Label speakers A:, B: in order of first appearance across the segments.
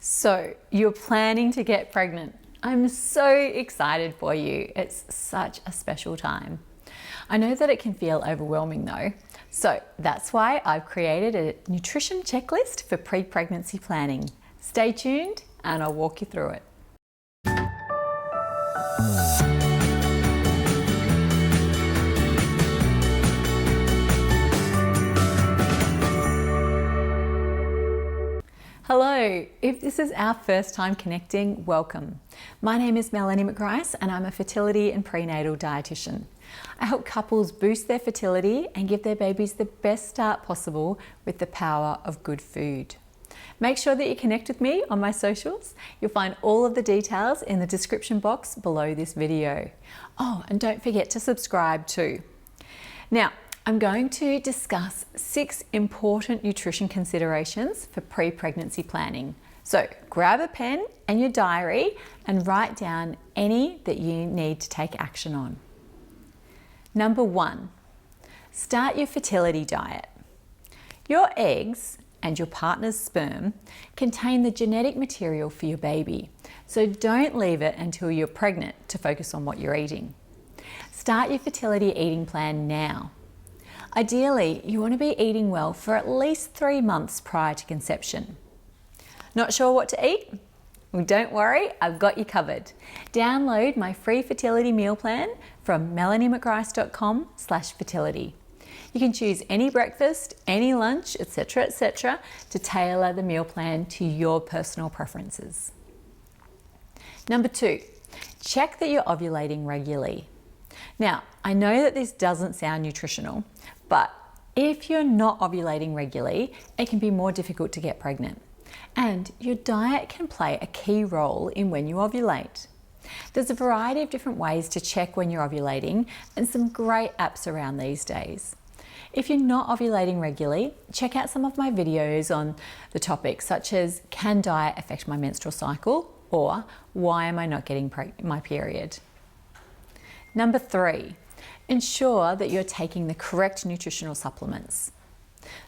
A: So you're planning to get pregnant. I'm so excited for you. It's such a special time. I know that it can feel overwhelming though. So that's why I've created a nutrition checklist for pre-pregnancy planning. Stay tuned and I'll walk you through it. Hello, if this is our first time connecting, welcome. My name is Melanie McGrice and I'm a fertility and prenatal dietitian. I help couples boost their fertility and give their babies the best start possible with the power of good food. Make sure that you connect with me on my socials. You'll find all of the details in the description box below this video. Oh, and don't forget to subscribe too. Now, I'm going to discuss 6 important nutrition considerations for pre-pregnancy planning. So grab a pen and your diary and write down any that you need to take action on. Number 1, start your fertility diet. Your eggs and your partner's sperm contain the genetic material for your baby, so don't leave it until you're pregnant to focus on what you're eating. Start your fertility eating plan now. Ideally, you want to be eating well for at least 3 months prior to conception. Not sure what to eat? Well, don't worry, I've got you covered. Download my free fertility meal plan from melaniemcgrice.com/fertility. You can choose any breakfast, any lunch, etc., to tailor the meal plan to your personal preferences. Number 2, check that you're ovulating regularly. Now, I know that this doesn't sound nutritional, but if you're not ovulating regularly, it can be more difficult to get pregnant. And your diet can play a key role in when you ovulate. There's a variety of different ways to check when you're ovulating and some great apps around these days. If you're not ovulating regularly, check out some of my videos on the topic, such as Can Diet Affect My Menstrual Cycle? Or Why Am I Not Getting My Period? Number 3, ensure that you're taking the correct nutritional supplements.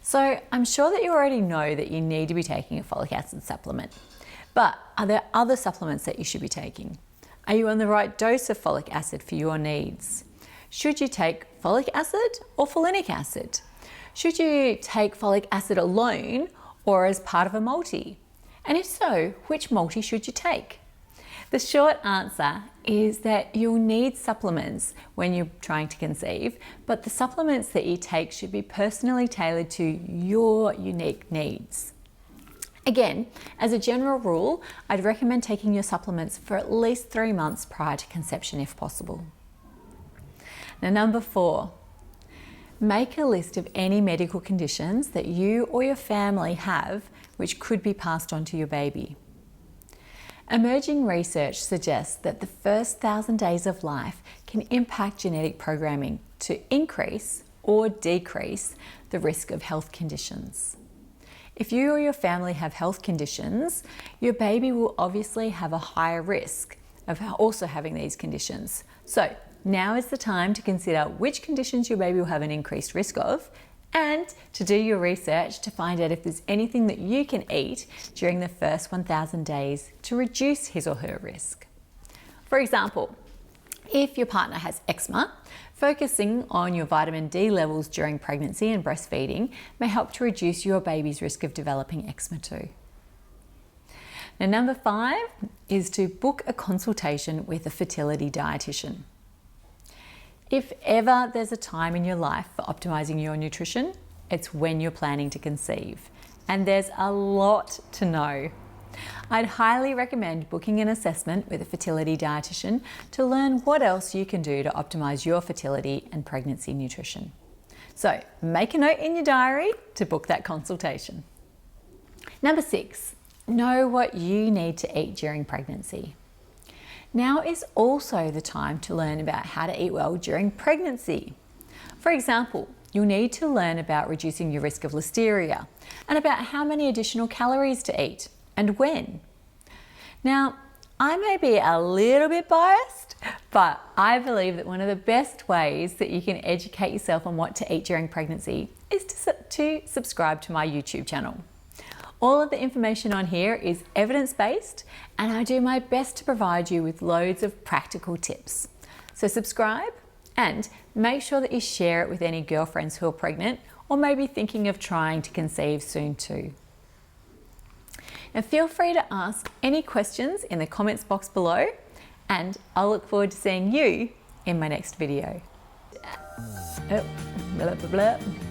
A: So I'm sure that you already know that you need to be taking a folic acid supplement, but are there other supplements that you should be taking? Are you on the right dose of folic acid for your needs? Should you take folic acid or folinic acid? Should you take folic acid alone or as part of a multi? And if so, which multi should you take? The short answer is that you'll need supplements when you're trying to conceive, but the supplements that you take should be personally tailored to your unique needs. Again, as a general rule, I'd recommend taking your supplements for at least 3 months prior to conception if possible. Now, number 4, make a list of any medical conditions that you or your family have which could be passed on to your baby. Emerging research suggests that the first 1,000 days of life can impact genetic programming to increase or decrease the risk of health conditions. If you or your family have health conditions, your baby will obviously have a higher risk of also having these conditions. So now is the time to consider which conditions your baby will have an increased risk of, and to do your research to find out if there's anything that you can eat during the first 1,000 days to reduce his or her risk. For example, if your partner has eczema, focusing on your vitamin D levels during pregnancy and breastfeeding may help to reduce your baby's risk of developing eczema too. Now, number 5 is to book a consultation with a fertility dietitian. If ever there's a time in your life for optimizing your nutrition, it's when you're planning to conceive. And there's a lot to know. I'd highly recommend booking an assessment with a fertility dietitian to learn what else you can do to optimize your fertility and pregnancy nutrition. So make a note in your diary to book that consultation. Number 6, know what you need to eat during pregnancy. Now is also the time to learn about how to eat well during pregnancy. For example, you'll need to learn about reducing your risk of listeria and about how many additional calories to eat and when. Now, I may be a little bit biased, but I believe that one of the best ways that you can educate yourself on what to eat during pregnancy is to subscribe to my YouTube channel. All of the information on here is evidence-based, and I do my best to provide you with loads of practical tips. So subscribe and make sure that you share it with any girlfriends who are pregnant or maybe thinking of trying to conceive soon too. Now feel free to ask any questions in the comments box below, and I'll look forward to seeing you in my next video. Oh, blah, blah, blah.